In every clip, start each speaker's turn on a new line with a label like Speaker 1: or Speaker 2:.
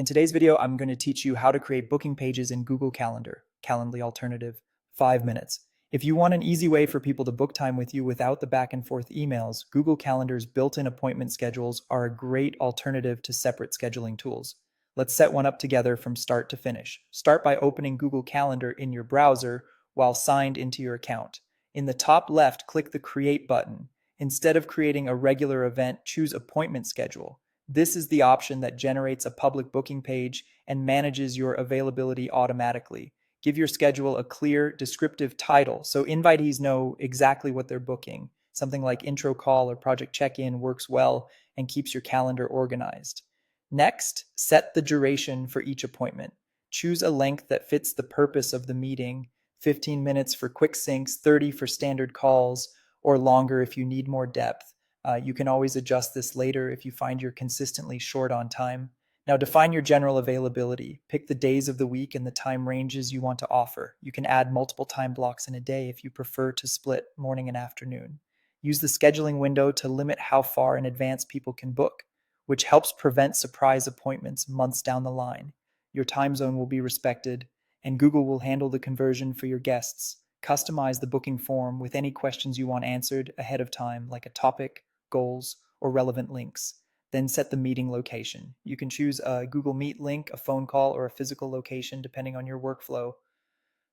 Speaker 1: In today's video, I'm going to teach you how to create booking pages in Google Calendar, Calendly alternative, 5 minutes. If you want an easy way for people to book time with you without the back and forth emails, Google Calendar's built-in appointment schedules are a great alternative to separate scheduling tools. Let's set one up together from start to finish. Start by opening Google Calendar in your browser while signed into your account. In the top left, click the Create button. Instead of creating a regular event, choose Appointment Schedule. This is the option that generates a public booking page and manages your availability automatically. Give your schedule a clear, descriptive title so invitees know exactly what they're booking. Something like intro call or project check-in works well and keeps your calendar organized. Next, set the duration for each appointment. Choose a length that fits the purpose of the meeting, 15 minutes for quick syncs, 30 for standard calls, or longer if you need more depth. You can always adjust this later if you find you're consistently short on time. Now, define your general availability. Pick the days of the week and the time ranges you want to offer. You can add multiple time blocks in a day if you prefer to split morning and afternoon. Use the scheduling window to limit how far in advance people can book, which helps prevent surprise appointments months down the line. Your time zone will be respected, and Google will handle the conversion for your guests. Customize the booking form with any questions you want answered ahead of time, like a topic, goals, or relevant links. Then set the meeting location. You can choose a Google Meet link, a phone call, or a physical location depending on your workflow.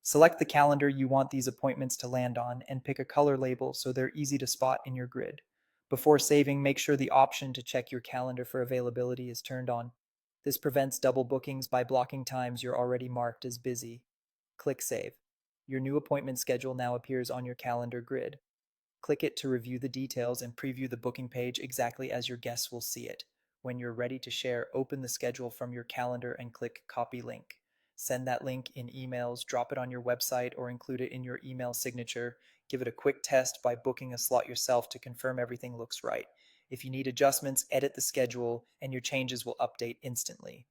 Speaker 1: Select the calendar you want these appointments to land on and pick a color label so they're easy to spot in your grid. Before saving, make sure the option to check your calendar for availability is turned on. This prevents double bookings by blocking times you're already marked as busy. Click Save. Your new appointment schedule now appears on your calendar grid. Click it to review the details and preview the booking page exactly as your guests will see it. When you're ready to share, open the schedule from your calendar and click Copy Link. Send that link in emails, drop it on your website, or include it in your email signature. Give it a quick test by booking a slot yourself to confirm everything looks right. If you need adjustments, edit the schedule, and your changes will update instantly.